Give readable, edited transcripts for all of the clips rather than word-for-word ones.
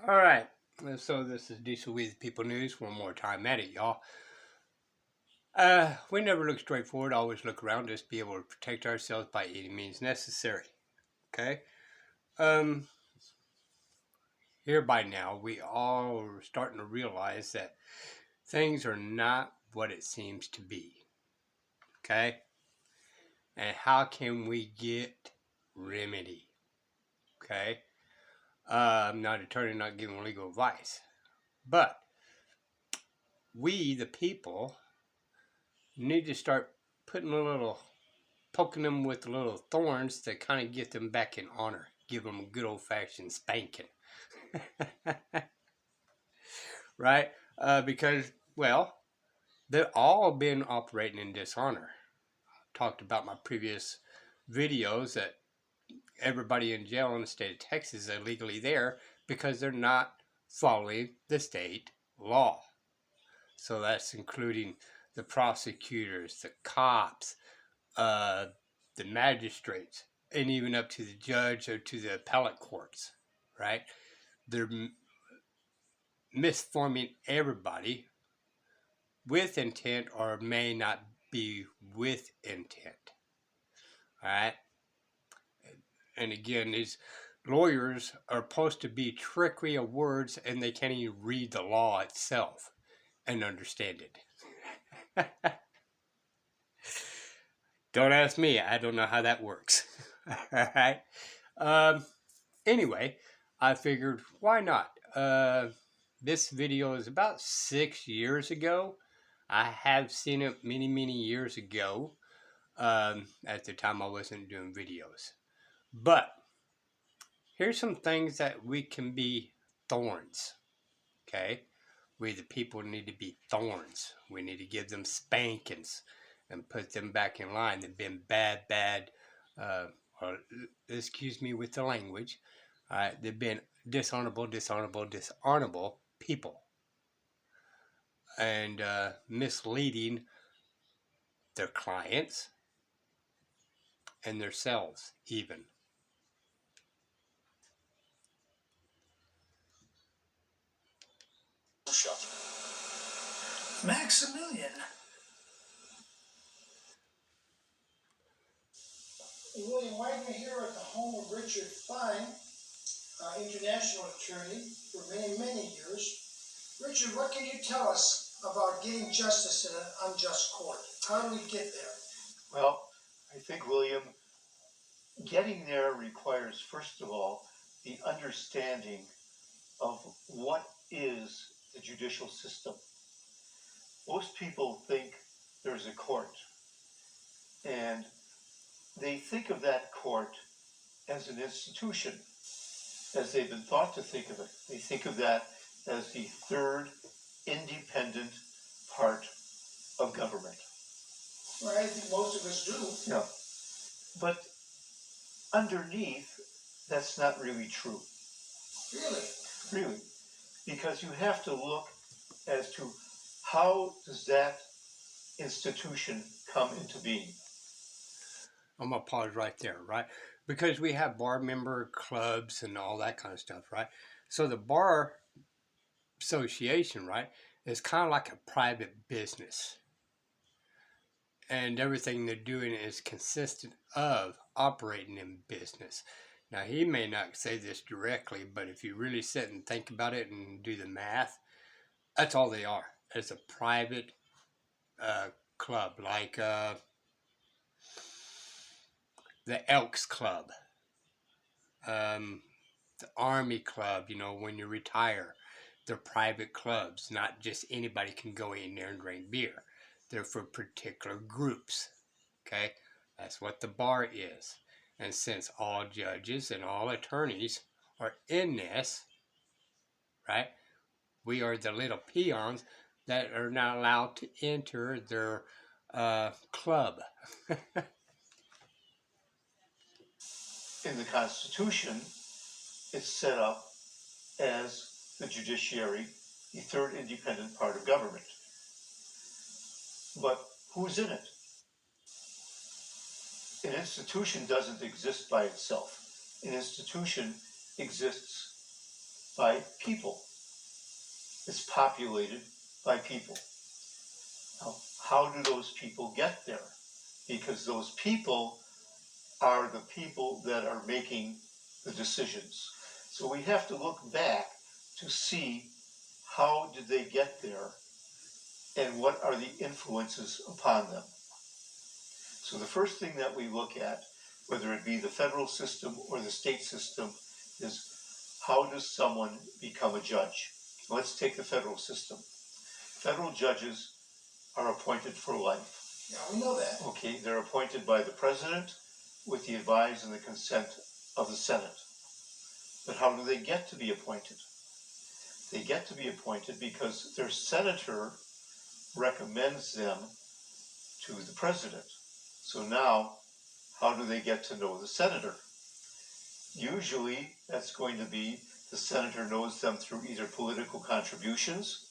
All right. So this is Diesel with People News. One more time at it, y'all. We never look straight forward. Always look around us. Be able to protect ourselves by any means necessary. Okay. Um. Here by now, we all are starting to realize that things are not what it seems to be. Okay. And how can we get remedy? Okay. I'm not an attorney, not giving legal advice, but we, the people, need to start putting a little poking them with little thorns to kind of get them back in honor, give them a good old fashioned spanking. Right? Because, well, they've all been operating in dishonor. Talked about my previous videos that everybody in jail in the state of Texas is illegally there because they're not following the state law. So that's including the prosecutors, the cops, uh, the magistrates, and even up to the judge or to the appellate courts, right? They're misforming everybody with intent or may not be with intent, all right? And again, these lawyers are supposed to be trickery of words and they can't even read the law itself and understand it. Don't ask me. I don't know how that works. All right. Um, anyway, I figured why not? This video is about 6 years ago. I have seen it many, many years ago. At the time, I wasn't doing videos. But here's some things that we can be thorns. Okay. We, the people, need to be thorns. We need to give them spankings and put them back in line. They've been bad, uh, or excuse me with the language. They've been dishonorable people and misleading their clients and themselves even. Maximilian. William Wagner here at the home of Richard Fine, international attorney for many, many years. Richard, what can you tell us about getting justice in an unjust court? How do we get there? Well, I think, William, getting there requires, first of all, the understanding of what is the judicial system. Most people think there's a court, and they think of that court as an institution, as they've been taught to think of it. They think of that as the third independent part of government. Well, I think most of us do. Yeah. But underneath, that's not really true. Really? Really. Because you have to look as to how does that institution come into being. I'm going to pause right there, right? Because we have bar member clubs and all that kind of stuff, right? So the bar association, right, is kind of like a private business. And everything they're doing is consistent of operating in business. Now, he may not say this directly, but if you really sit and think about it and do the math, that's all they are. It's a private club, like the Elks Club, um, the Army Club, you know, when you retire. They're private clubs. Not just anybody can go in there and drink beer. They're for particular groups. Okay? That's what the bar is. And since all judges and all attorneys are in this, right, we are the little peons that are not allowed to enter their club. In the Constitution, it's set up as the judiciary, the third independent part of government. But who's in it? An institution doesn't exist by itself. An institution exists by people. It's populated by people. Now, how do those people get there? Because those people are the people that are making the decisions. So we have to look back to see how did they get there and what are the influences upon them. So the first thing that we look at, whether it be the federal system or the state system, is how does someone become a judge? Let's take the federal system. Federal judges are appointed for life. Yeah, we know that. Okay, they're appointed by the president with the advice and the consent of the Senate. But how do they get to be appointed? They get to be appointed because their senator recommends them to the president. So now, how do they get to know the senator? Usually, that's going to be the senator knows them through either political contributions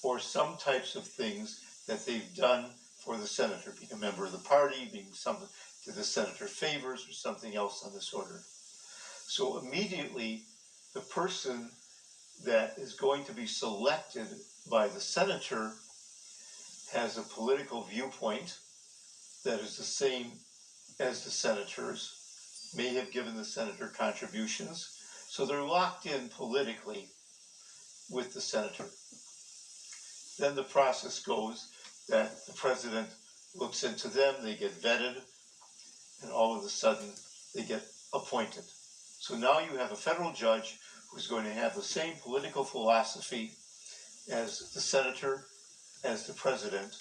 or some types of things that they've done for the senator, being a member of the party, being something that the senator favors, or something else on this order. So immediately, the person that is going to be selected by the senator has a political viewpoint that is the same as the senator's, may have given the senator contributions, so they're locked in politically with the senator. Then the process goes that the president looks into them, they get vetted, and all of a sudden they get appointed. So now you have a federal judge who's going to have the same political philosophy as the senator, as the president.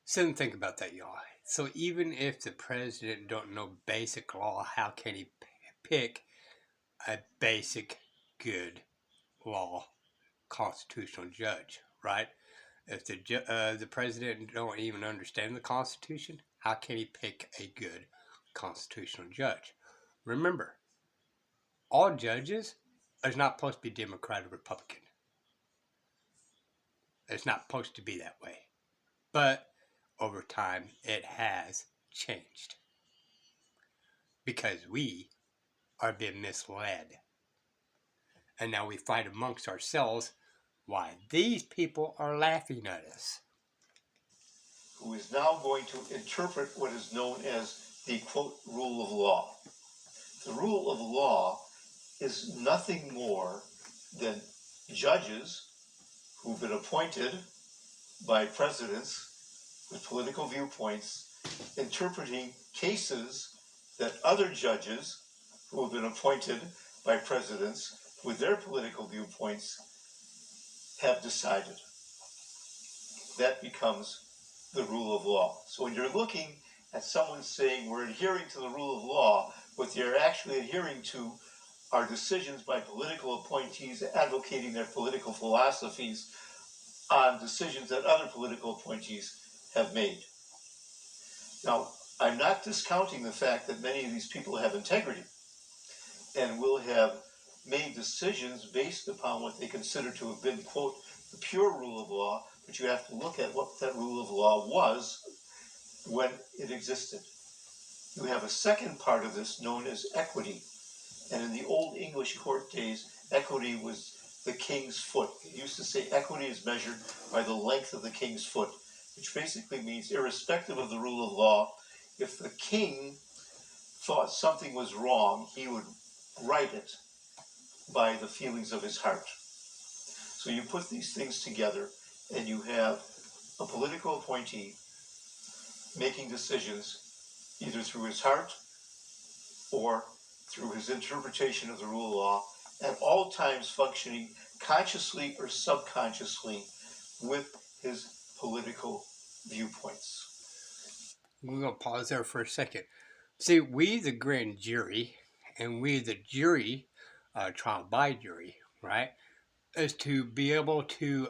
Sit and think about that, y'all. So even if the president don't know basic law, how can he pick a basic good law constitutional judge, right? If the president don't even understand the Constitution, how can he pick a good constitutional judge? Remember, all judges is not supposed to be Democrat or Republican. It's not supposed to be that way. But over time, it has changed because we are being misled. And now we fight amongst ourselves why these people are laughing at us. Who is now going to interpret what is known as the, quote, rule of law. The rule of law is nothing more than judges who've been appointed by presidents with political viewpoints interpreting cases that other judges who have been appointed by presidents with their political viewpoints have decided. That becomes the rule of law. So when you're looking at someone saying we're adhering to the rule of law, what they're actually adhering to are decisions by political appointees advocating their political philosophies on decisions that other political appointees have made. Now, I'm not discounting the fact that many of these people have integrity and will have made decisions based upon what they consider to have been, quote, the pure rule of law, but you have to look at what that rule of law was when it existed. You have a second part of this known as equity. And in the old English court days, equity was the king's foot. It used to say equity is measured by the length of the king's foot, which basically means irrespective of the rule of law, if the king thought something was wrong, he would right it by the feelings of his heart. So you put these things together and you have a political appointee making decisions either through his heart or through his interpretation of the rule of law, at all times functioning consciously or subconsciously with his political viewpoints. We're going to pause there for a second. See, we, the grand jury, and we, the jury, trial by jury, right, is to be able to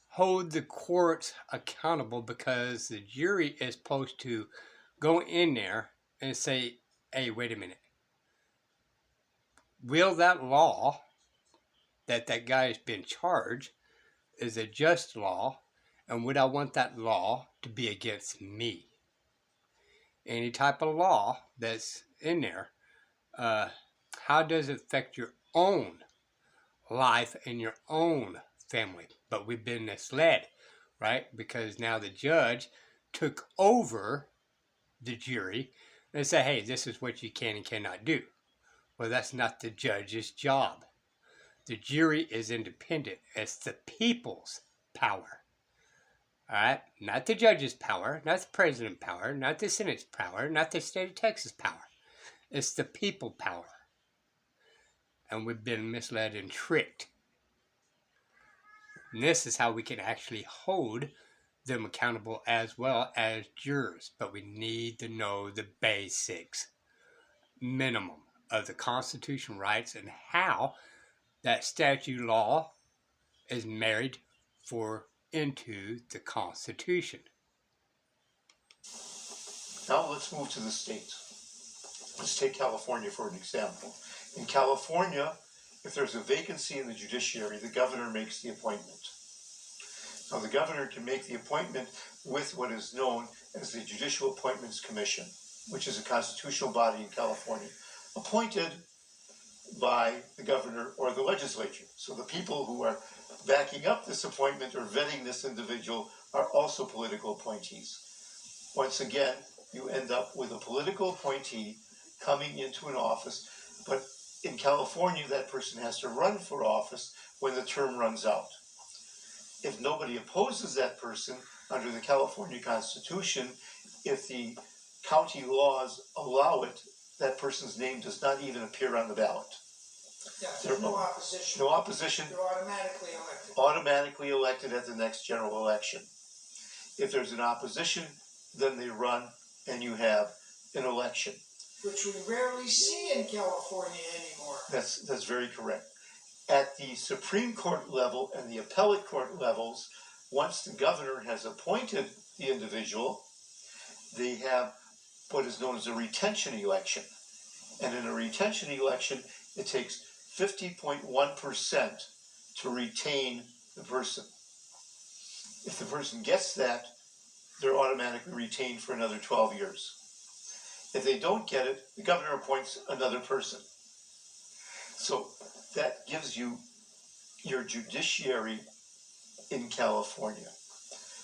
hold the courts accountable because the jury is supposed to go in there and say, hey, wait a minute. Will that law that guy has been charged is a just law, and would I want that law to be against me? Any type of law that's in there, how does it affect your own life and your own family? But we've been misled, right? Because now the judge took over the jury and said, hey, this is what you can and cannot do. Well, that's not the judge's job. The jury is independent. It's the people's power. All right? Not the judge's power, not the president's power, not the Senate's power, not the state of Texas power. It's the people power. And we've been misled and tricked. And this is how we can actually hold them accountable as well as jurors. But we need to know the basics, minimum of the Constitution rights and how that statute law is married into the Constitution. Now let's move to the states. Let's take California for an example. In California, if there's a vacancy in the judiciary, the governor makes the appointment. Now, the governor can make the appointment with what is known as the Judicial Appointments Commission, which is a constitutional body in California, appointed by the governor or the legislature. So the people who are backing up this appointment or vetting this individual are also political appointees. Once again, you end up with a political appointee coming into an office, but in California, that person has to run for office when the term runs out. If nobody opposes that person under the California Constitution, if the county laws allow it, that person's name does not even appear on the ballot. Yeah, there's no opposition. No opposition. They're automatically elected. Automatically elected at the next general election. If there's an opposition, then they run and you have an election. Which we rarely see in California anymore. That's very correct. At the Supreme Court level and the appellate court levels, once the governor has appointed the individual, they have what is known as a retention election. And in a retention election, it takes 50.1% to retain the person. If the person gets that, they're automatically retained for another 12 years. If they don't get it, the governor appoints another person. So that gives you your judiciary in California.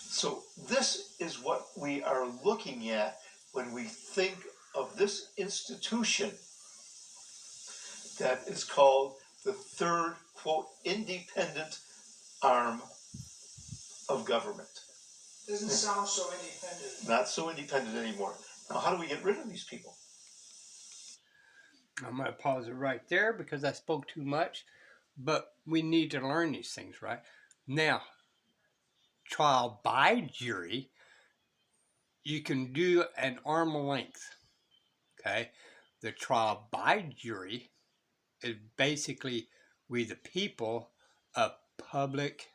So this is what we are looking at when we think of this institution that is called the third, quote, independent arm of government. Doesn't sound so independent. Not so independent anymore. Now, how do we get rid of these people? I'm going to pause it right there because I spoke too much. But we need to learn these things, right? Now, trial by jury, you can do an arm length, okay? The trial by jury is basically we the people of public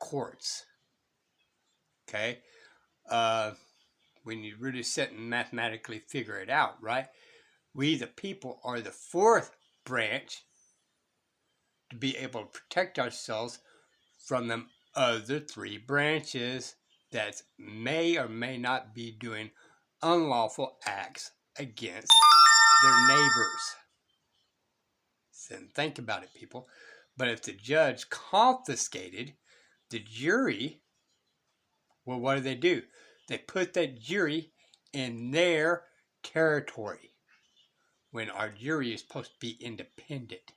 courts, okay? When you really sit and mathematically figure it out, right? We the people are the fourth branch to be able to protect ourselves from them other three branches that may or may not be doing unlawful acts against their neighbors. Then think about it, people. But if the judge confiscated the jury, well, what do? They put that jury in their territory when our jury is supposed to be independent.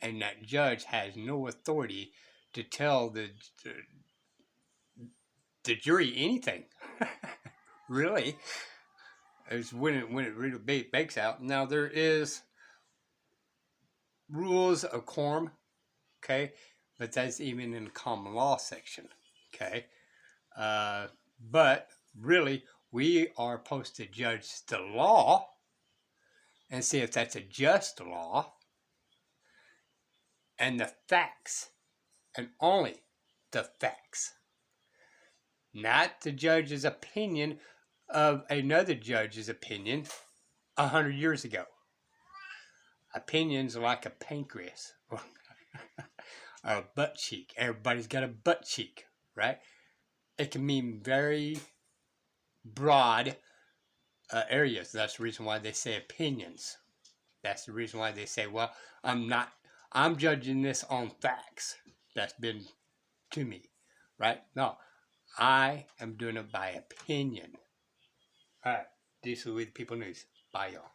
And that judge has no authority to tell the jury anything. Really. It's when it really bakes out. Now there is rules of quorum, okay, but that's even in the common law section, okay. But really, we are supposed to judge the law and see if that's a just law and the facts, and only the facts, not the judge's opinion of another judge's opinion 100 years ago. Opinions are like a pancreas or a butt cheek. Everybody's got a butt cheek, right? It can mean very broad areas. That's the reason why they say opinions. That's the reason why they say, well, I'm judging this on facts that's been to me, right? No, I am doing it by opinion. All right, this is with People News. Bye, y'all.